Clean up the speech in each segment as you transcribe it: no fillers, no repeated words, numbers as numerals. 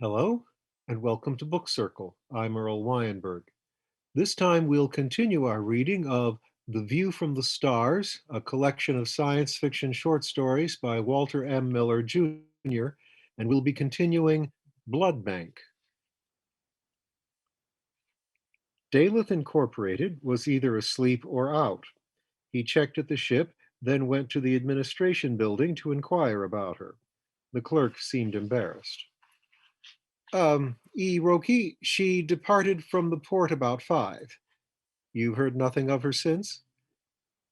Hello, and welcome to Book Circle. I'm Earl Wyenberg. This time we'll continue our reading of The View from the Stars, a collection of science fiction short stories by Walter M. Miller Jr., and we'll be continuing Blood Bank. Daleth Incorporated was either asleep or out. He checked at the ship, then went to the administration building to inquire about her. The clerk seemed embarrassed. Roki, she departed from the port about 5. You've heard nothing of her since?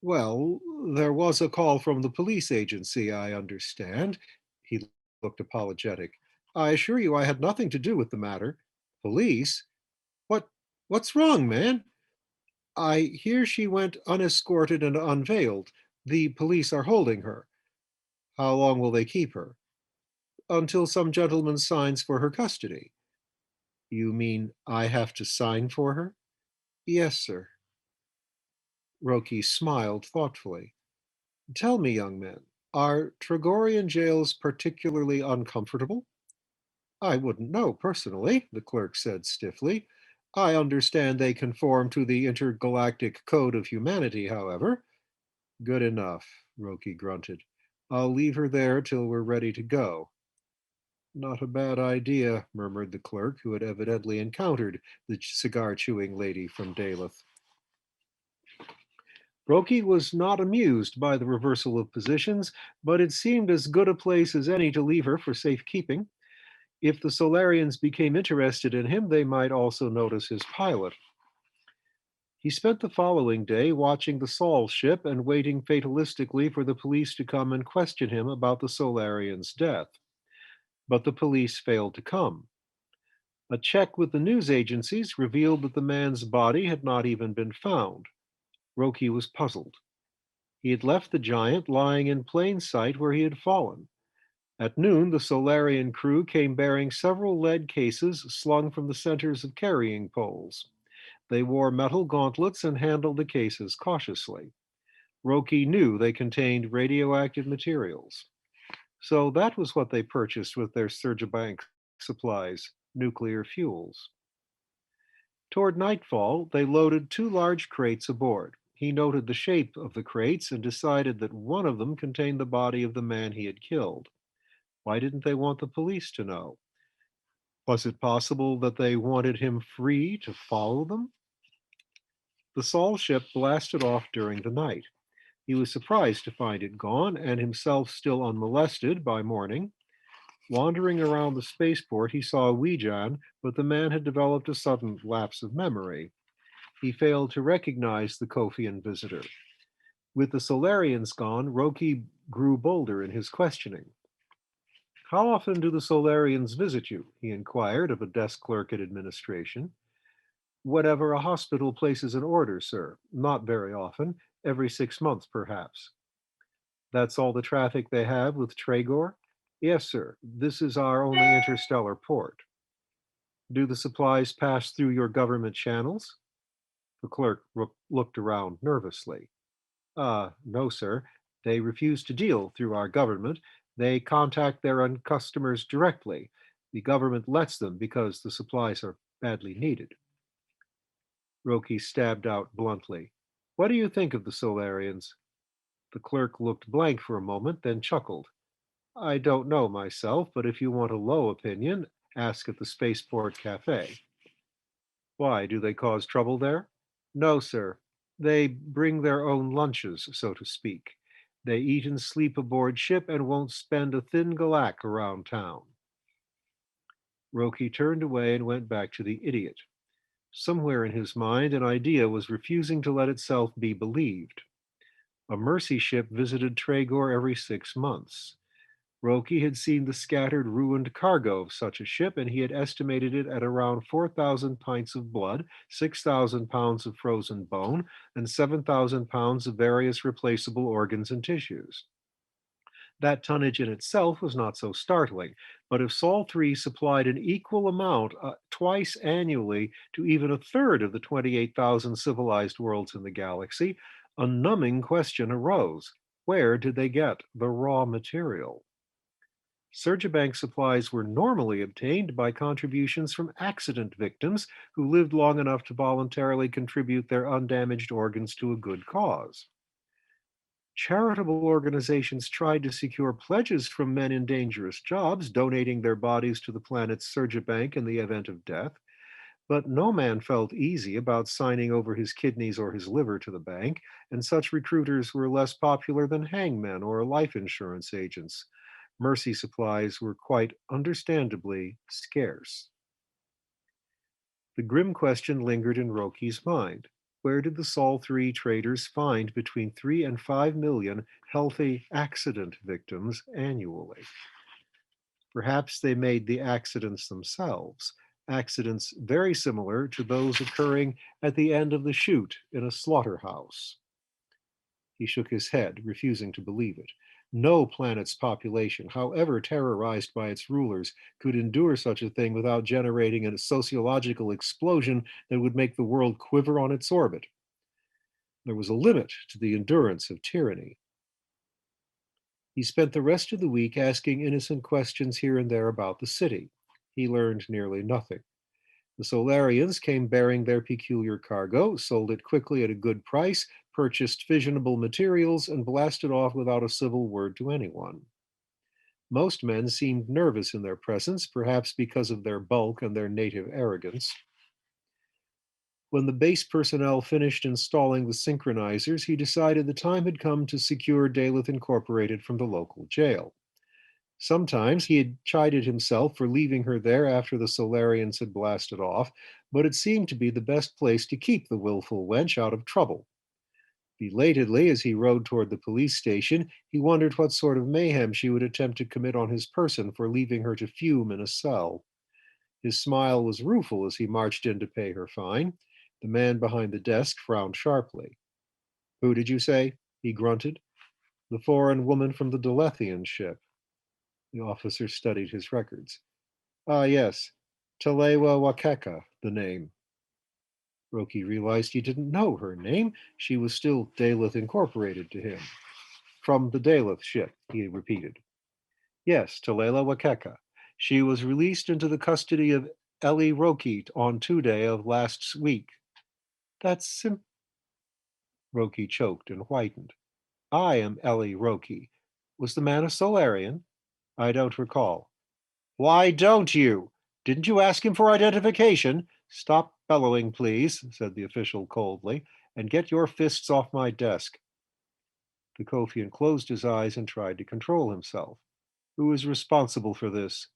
Well, there was a call from the police agency, I understand. He looked apologetic. I assure you I had nothing to do with the matter. Police? What what's wrong, man? I hear she went unescorted and unveiled. The police are holding her. How long will they keep her? Until some gentleman signs for her custody. You mean I have to sign for her? Yes, sir. Roki smiled thoughtfully. Tell me, young man, are Tregorian jails particularly uncomfortable? I wouldn't know personally, the clerk said stiffly. I understand they conform to the intergalactic code of humanity, however. Good enough, Roki grunted. I'll leave her there till we're ready to go. Not a bad idea, murmured the clerk, who had evidently encountered the cigar-chewing lady from Daleth. Roki was not amused by the reversal of positions, but it seemed as good a place as any to leave her for safekeeping. If the Solarians became interested in him, they might also notice his pilot. He spent the following day watching the Sol ship and waiting fatalistically for the police to come and question him about the Solarian's death. But the police failed to come. A check with the news agencies revealed that the man's body had not even been found. Roki was puzzled. He had left the giant lying in plain sight where he had fallen. At noon, the Solarian crew came bearing several lead cases slung from the centers of carrying poles. They wore metal gauntlets and handled the cases cautiously. Roki knew they contained radioactive materials. So that was what they purchased with their Surgibank supplies, nuclear fuels. Toward nightfall, they loaded 2 large crates aboard. He noted the shape of the crates and decided that one of them contained the body of the man he had killed. Why didn't they want the police to know? Was it possible that they wanted him free to follow them? The Sol ship blasted off during the night. He was surprised to find it gone and himself still unmolested by morning. Wandering around the spaceport, he saw Weejan, but the man had developed a sudden lapse of memory. He failed to recognize the Kofian visitor. With the Solarians gone, Roki grew bolder in his questioning. How often do the Solarians visit you? He inquired of a desk clerk at administration. Whenever a hospital places an order, sir. Not very often, every 6 months perhaps. That's all the traffic they have with Tregor? Yes, sir. This is our only interstellar port. Do the supplies pass through your government channels? The clerk looked around nervously. No, sir. They refuse to deal through our government. They contact their own customers directly. The government lets them because the supplies are badly needed. Roki stabbed out bluntly. What do you think of the Solarians? The clerk looked blank for a moment, then chuckled. I don't know myself, but if you want a low opinion, ask at the Spaceport Cafe. Why, do they cause trouble there? No, sir. They bring their own lunches, so to speak. They eat and sleep aboard ship and won't spend a thin galak around town. Roki turned away and went back to the idiot. Somewhere in his mind, an idea was refusing to let itself be believed. A mercy ship visited Tregor every 6 months. Roki had seen the scattered, ruined cargo of such a ship, and he had estimated it at around 4,000 pints of blood, 6,000 pounds of frozen bone, and 7,000 pounds of various replaceable organs and tissues. That tonnage in itself was not so startling, but if Sol 3 supplied an equal amount twice annually to even a third of the 28,000 civilized worlds in the galaxy, a numbing question arose. Where did they get the raw material? Surgibank supplies were normally obtained by contributions from accident victims who lived long enough to voluntarily contribute their undamaged organs to a good cause. Charitable organizations tried to secure pledges from men in dangerous jobs, donating their bodies to the planet's Surgibank in the event of death, but no man felt easy about signing over his kidneys or his liver to the bank, and such recruiters were less popular than hangmen or life insurance agents. Mercy supplies were quite understandably scarce. The grim question lingered in Roki's mind. Where did the Sol 3 traders find between 3 and 5 million healthy accident victims annually? Perhaps they made the accidents themselves, accidents very similar to those occurring at the end of the chute in a slaughterhouse. He shook his head, refusing to believe it. No planet's population, however terrorized by its rulers, could endure such a thing without generating a sociological explosion that would make the world quiver on its orbit. There was a limit to the endurance of tyranny. He spent the rest of the week asking innocent questions here and there about the city. He learned nearly nothing. The Solarians came bearing their peculiar cargo, sold it quickly at a good price, purchased fissionable materials, and blasted off without a civil word to anyone. Most men seemed nervous in their presence, perhaps because of their bulk and their native arrogance. When the base personnel finished installing the synchronizers, he decided the time had come to secure Daleth Incorporated from the local jail. Sometimes he had chided himself for leaving her there after the Solarians had blasted off, but it seemed to be the best place to keep the willful wench out of trouble. Belatedly, as he rode toward the police station, he wondered what sort of mayhem she would attempt to commit on his person for leaving her to fume in a cell. His smile was rueful as he marched in to pay her fine. The man behind the desk frowned sharply. "Who did you say?" he grunted. "The foreign woman from the Delethian ship." The officer studied his records. "Ah, yes. Talewa Wakeka, the name." Roki realized he didn't know her name. She was still Daleth Incorporated to him. "From the Daleth ship," he repeated. "Yes, Talela Wakeka. She was released into the custody of Eli Roki on 2 day of last week." "That's sim—" Roki choked and whitened. "I am Eli Roki. Was the man a Solarian?" "I don't recall." "Why don't you? Didn't you ask him for identification?" "Stop bellowing, please," said the official coldly, "and get your fists off my desk." The Kofian closed his eyes and tried to control himself. "Who is responsible for this?"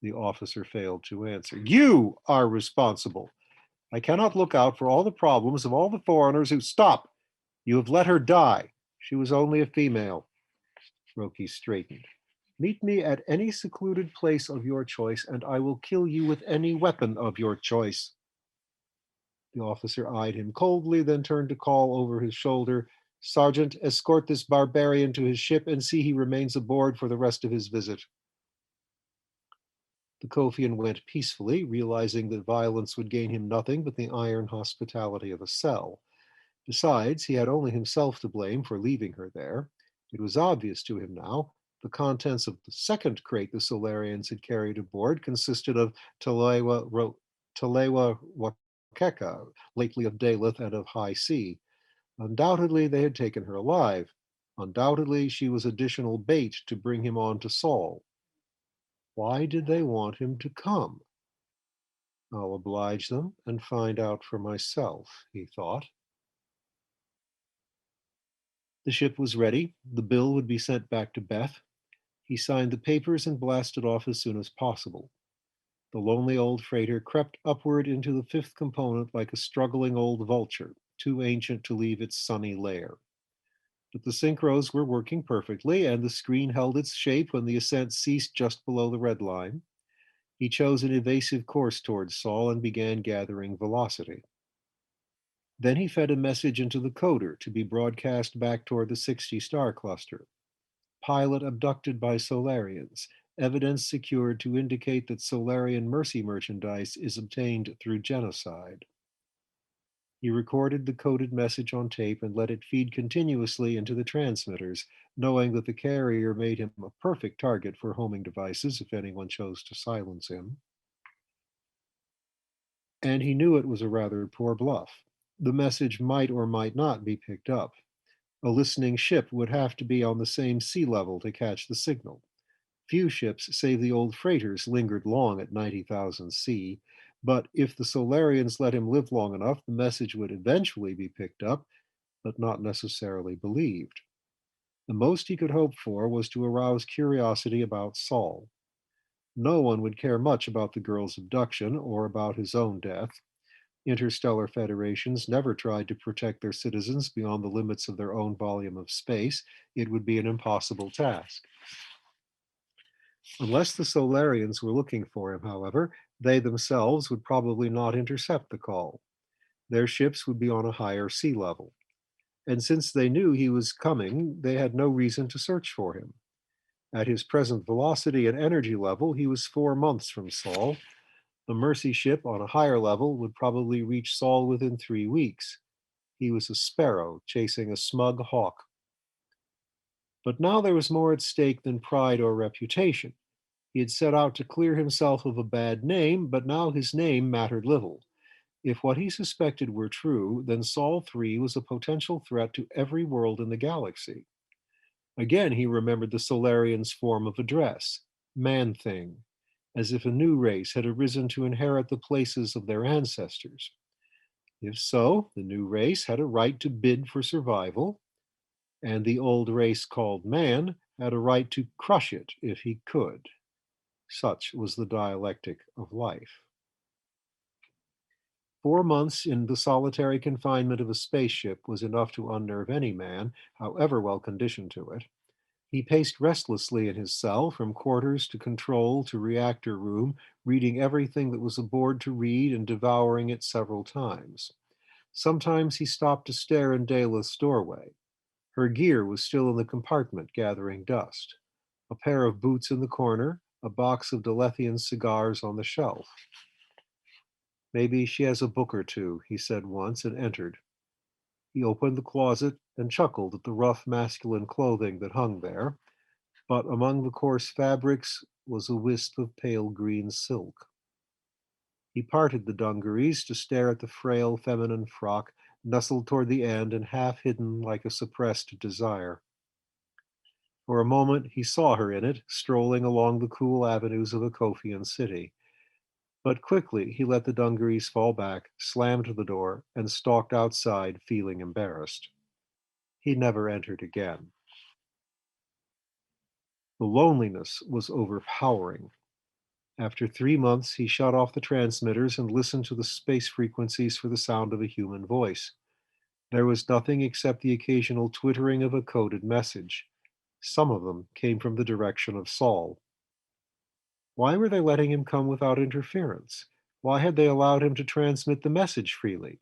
The officer failed to answer. "You are responsible. I cannot look out for all the problems of all the foreigners who—" "Stop! You have let her die. She was only a female." Roki straightened. "Meet me at any secluded place of your choice, and I will kill you with any weapon of your choice." The officer eyed him coldly, then turned to call over his shoulder, "Sergeant, escort this barbarian to his ship and see he remains aboard for the rest of his visit." The Kofian went peacefully, realizing that violence would gain him nothing but the iron hospitality of a cell. Besides, he had only himself to blame for leaving her there. It was obvious to him now. The contents of the second crate the Solarians had carried aboard consisted of Talewa Wakeka, lately of Daleth and of High Sea. Undoubtedly, they had taken her alive. Undoubtedly, she was additional bait to bring him on to Sol. Why did they want him to come? "I'll oblige them and find out for myself," he thought. The ship was ready. The bill would be sent back to Beth. He signed the papers and blasted off as soon as possible. The lonely old freighter crept upward into the fifth component like a struggling old vulture, too ancient to leave its sunny lair. But the synchros were working perfectly, and the screen held its shape when the ascent ceased just below the red line. He chose an evasive course towards Sol and began gathering velocity. Then he fed a message into the coder to be broadcast back toward the 60 star cluster. Pilot abducted by Solarians. Evidence secured to indicate that Solarian mercy merchandise is obtained through genocide. He recorded the coded message on tape and let it feed continuously into the transmitters, knowing that the carrier made him a perfect target for homing devices if anyone chose to silence him. And he knew it was a rather poor bluff. The message might or might not be picked up. A listening ship would have to be on the same sea level to catch the signal. Few ships, save the old freighters, lingered long at 90,000 C, but if the Solarians let him live long enough, the message would eventually be picked up, but not necessarily believed. The most he could hope for was to arouse curiosity about Saul. No one would care much about the girl's abduction or about his own death. Interstellar federations never tried to protect their citizens beyond the limits of their own volume of space. It would be an impossible task. Unless the Solarians were looking for him, however, they themselves would probably not intercept the call. Their ships would be on a higher sea level. And since they knew he was coming, they had no reason to search for him. At his present velocity and energy level, he was 4 months from Sol. The Mercy ship on a higher level would probably reach Sol within 3 weeks. He was a sparrow chasing a smug hawk. But now there was more at stake than pride or reputation. He had set out to clear himself of a bad name, but now his name mattered little. If what he suspected were true, then Sol 3 was a potential threat to every world in the galaxy. Again, he remembered the Solarians' form of address, man thing, as if a new race had arisen to inherit the places of their ancestors. If so, the new race had a right to bid for survival, and the old race called man had a right to crush it if he could. Such was the dialectic of life. 4 months in the solitary confinement of a spaceship was enough to unnerve any man, however well conditioned to it. He paced restlessly in his cell, from quarters to control to reactor room, reading everything that was aboard to read and devouring it several times. Sometimes he stopped to stare in Dela's doorway. Her gear was still in the compartment, gathering dust. A pair of boots in the corner, a box of Delethian cigars on the shelf. Maybe she has a book or two, he said once, and entered. He opened the closet and chuckled at the rough masculine clothing that hung there, but among the coarse fabrics was a wisp of pale green silk. He parted the dungarees to stare at the frail feminine frock, nestled toward the end and half hidden like a suppressed desire. For a moment he saw her in it, strolling along the cool avenues of a Kofian city. But quickly he let the dungarees fall back, slammed the door, and stalked outside, feeling embarrassed. He never entered again. The loneliness was overpowering. After 3 months, he shut off the transmitters and listened to the space frequencies for the sound of a human voice. There was nothing except the occasional twittering of a coded message. Some of them came from the direction of Saul. Why were they letting him come without interference? Why had they allowed him to transmit the message freely?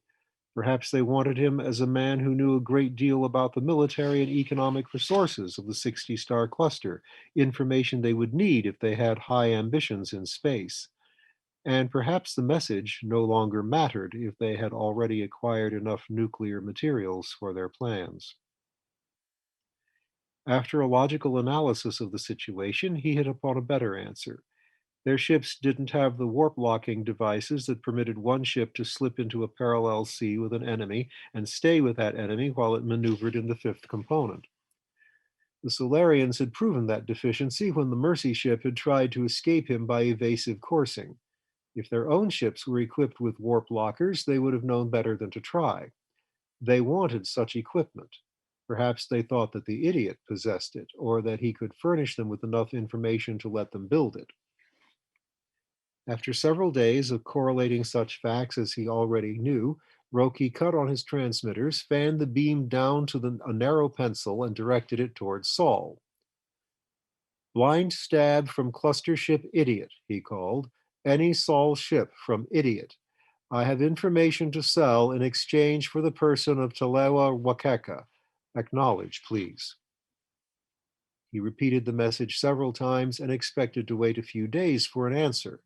Perhaps they wanted him as a man who knew a great deal about the military and economic resources of the 60-star cluster, information they would need if they had high ambitions in space. And perhaps the message no longer mattered if they had already acquired enough nuclear materials for their plans. After a logical analysis of the situation, he hit upon a better answer. Their ships didn't have the warp locking devices that permitted one ship to slip into a parallel sea with an enemy and stay with that enemy while it maneuvered in the fifth component. The Solarians had proven that deficiency when the Mercy ship had tried to escape him by evasive coursing. If their own ships were equipped with warp lockers, they would have known better than to try. They wanted such equipment. Perhaps they thought that the idiot possessed it, or that he could furnish them with enough information to let them build it. After several days of correlating such facts as he already knew, Roki cut on his transmitters, fanned the beam down to a narrow pencil, and directed it towards Saul. Blind stab from cluster ship Idiot, he called. Any Saul ship from Idiot. I have information to sell in exchange for the person of Telewa Wakeka. Acknowledge, please. He repeated the message several times and expected to wait a few days for an answer,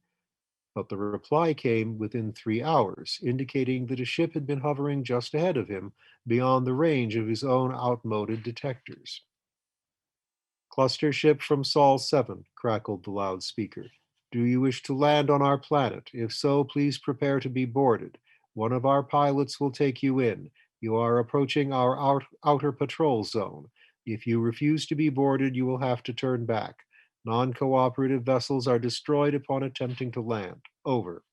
but the reply came within 3 hours, indicating that a ship had been hovering just ahead of him, beyond the range of his own outmoded detectors. Cluster ship from Sol 7, crackled the loudspeaker. Do you wish to land on our planet? If so, please prepare to be boarded. One of our pilots will take you in. You are approaching our outer patrol zone. If you refuse to be boarded, you will have to turn back. Non cooperative vessels are destroyed upon attempting to land. Over.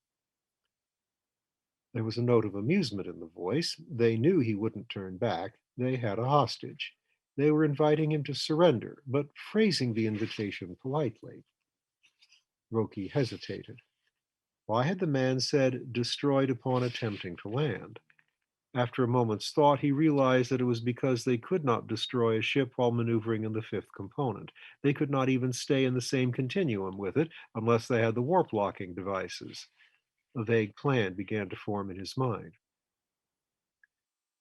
There was a note of amusement in the voice. They knew he wouldn't turn back. They had a hostage. They were inviting him to surrender, but phrasing the invitation politely. Roki hesitated. Why had the man said destroyed upon attempting to land? After a moment's thought, he realized that it was because they could not destroy a ship while maneuvering in the fifth component. They could not even stay in the same continuum with it unless they had the warp locking devices. A vague plan began to form in his mind.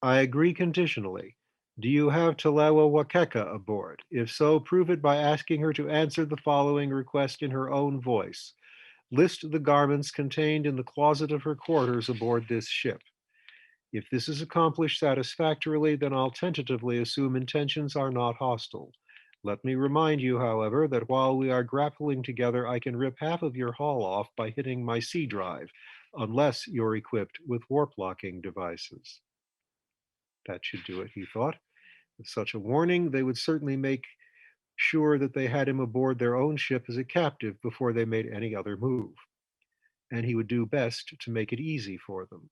I agree conditionally. Do you have Telewa Wakeka aboard? If so, prove it by asking her to answer the following request in her own voice. List the garments contained in the closet of her quarters aboard this ship. If this is accomplished satisfactorily, then I'll tentatively assume intentions are not hostile. Let me remind you, however, that while we are grappling together, I can rip half of your hull off by hitting my C drive, unless you're equipped with warp locking devices. That should do it, he thought. With such a warning, they would certainly make sure that they had him aboard their own ship as a captive before they made any other move. And he would do best to make it easy for them.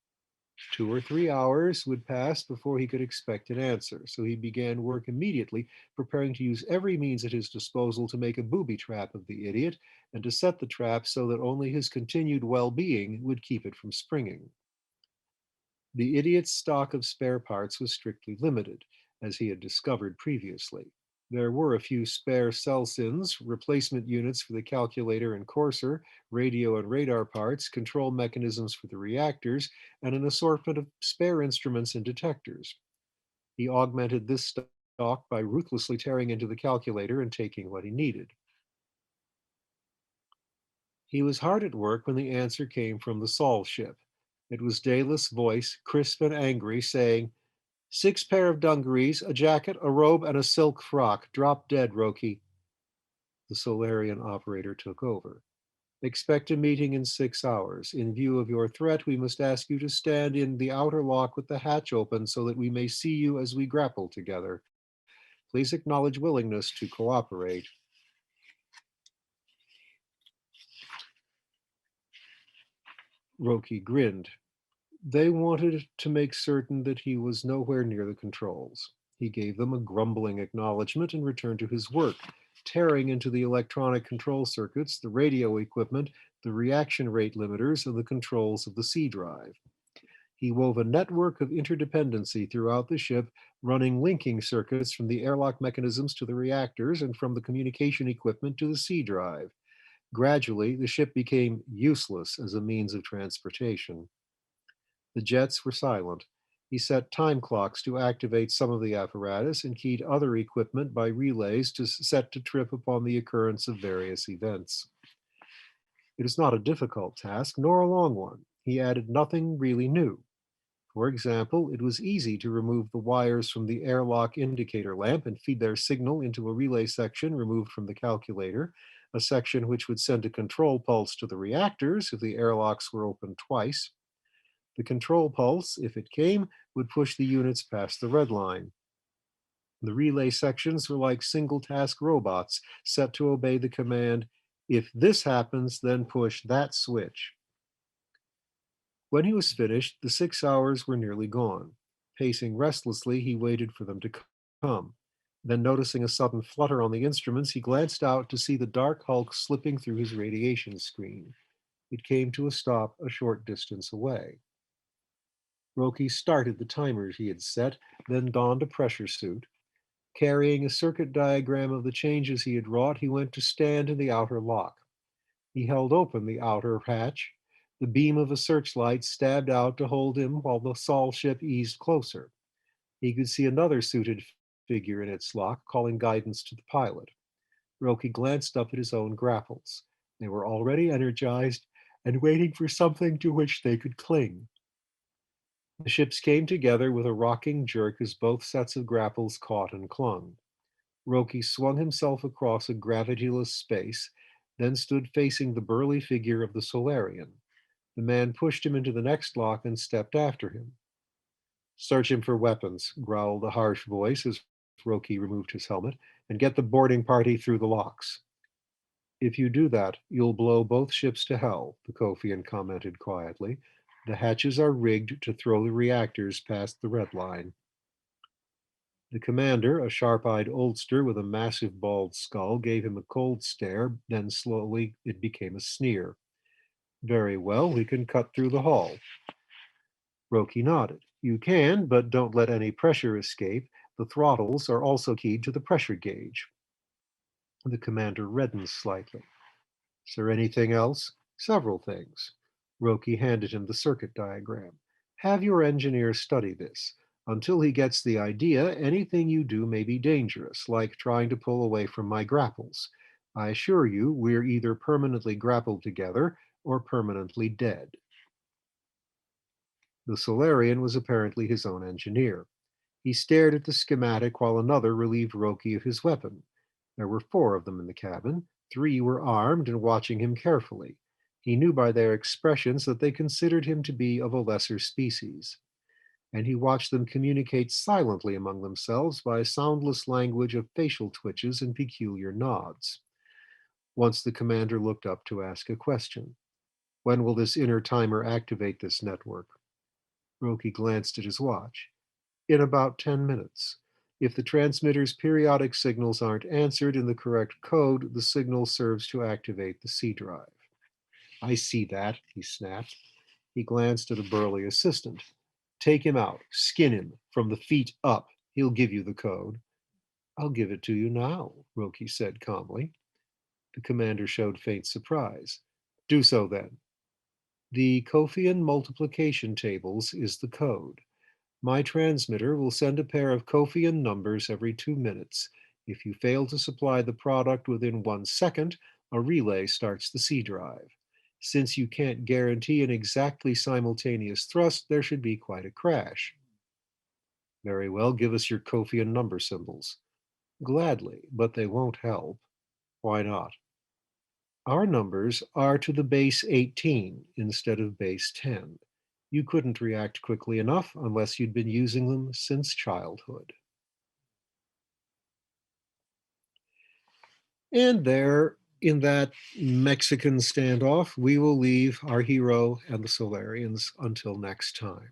2 or 3 hours would pass before he could expect an answer, so he began work immediately, preparing to use every means at his disposal to make a booby trap of the idiot and to set the trap so that only his continued well being would keep it from springing. The idiot's stock of spare parts was strictly limited, as he had discovered previously. There were a few spare cell SINs, replacement units for the calculator and courser, radio and radar parts, control mechanisms for the reactors, and an assortment of spare instruments and detectors. He augmented this stock by ruthlessly tearing into the calculator and taking what he needed. He was hard at work when the answer came from the Sol ship. It was Dalis' voice, crisp and angry, saying, 6 pair of dungarees, a jacket, a robe, and a silk frock. Drop dead, Roki. The Solarian operator took over. Expect a meeting in 6 hours. In view of your threat, we must ask you to stand in the outer lock with the hatch open so that we may see you as we grapple together. Please acknowledge willingness to cooperate. Roki grinned. They wanted to make certain that he was nowhere near the controls. He gave them a grumbling acknowledgement and returned to his work, tearing into the electronic control circuits, the radio equipment, the reaction rate limiters, and the controls of the C drive. He wove a network of interdependency throughout the ship, running linking circuits from the airlock mechanisms to the reactors and from the communication equipment to the C drive. Gradually, the ship became useless as a means of transportation. The jets were silent. He set time clocks to activate some of the apparatus and keyed other equipment by relays set to trip upon the occurrence of various events. It is not a difficult task, nor a long one. He added nothing really new. For example, it was easy to remove the wires from the airlock indicator lamp and feed their signal into a relay section removed from the calculator, a section which would send a control pulse to the reactors if the airlocks were opened twice. The control pulse, if it came, would push the units past the red line. The relay sections were like single-task robots set to obey the command, if this happens, then push that switch. When he was finished, the 6 hours were nearly gone. Pacing restlessly, he waited for them to come. Then, noticing a sudden flutter on the instruments, he glanced out to see the dark hulk slipping through his radiation screen. It came to a stop a short distance away. Roki started the timers he had set, then donned a pressure suit. Carrying a circuit diagram of the changes he had wrought, he went to stand in the outer lock. He held open the outer hatch. The beam of a searchlight stabbed out to hold him while the Sol ship eased closer. He could see another suited figure in its lock, calling guidance to the pilot. Roki glanced up at his own grapples. They were already energized and waiting for something to which they could cling. The ships came together with a rocking jerk as both sets of grapples caught and clung. Roki swung himself across a gravityless space, then stood facing the burly figure of the Solarian. The man pushed him into the next lock and stepped after him. Search him for weapons, growled a harsh voice as Roki removed his helmet, and get the boarding party through the locks. If you do that, you'll blow both ships to hell, the Kofian commented quietly. The hatches are rigged to throw the reactors past the red line. The commander, a sharp-eyed oldster with a massive bald skull, gave him a cold stare, then slowly it became a sneer. Very well, we can cut through the hull. Roki nodded. You can, but don't let any pressure escape. The throttles are also keyed to the pressure gauge. The commander reddened slightly. Is there anything else? Several things. Roki handed him the circuit diagram. Have your engineer study this. Until he gets the idea, anything you do may be dangerous, like trying to pull away from my grapples. I assure you, we're either permanently grappled together or permanently dead. The Solarian was apparently his own engineer. He stared at the schematic while another relieved Roki of his weapon. There were four of them in the cabin. Three were armed and watching him carefully. He knew by their expressions that they considered him to be of a lesser species. And he watched them communicate silently among themselves by a soundless language of facial twitches and peculiar nods. Once the commander looked up to ask a question. When will this inner timer activate this network? Roki glanced at his watch. In about 10 minutes. If the transmitter's periodic signals aren't answered in the correct code, the signal serves to activate the C drive. I see that, he snapped. He glanced at a burly assistant. Take him out, skin him, from the feet up. He'll give you the code. I'll give it to you now, Roki said calmly. The commander showed faint surprise. Do so then. The Kofian multiplication tables is the code. My transmitter will send a pair of Kofian numbers every 2 minutes. If you fail to supply the product within 1 second, a relay starts the C drive. Since you can't guarantee an exactly simultaneous thrust, there should be quite a crash. Very well, give us your Kofian number symbols. Gladly, but they won't help. Why not? Our numbers are to the base 18 instead of base 10. You couldn't react quickly enough unless you'd been using them since childhood. And there, in that Mexican standoff, we will leave our hero and the Solarians until next time.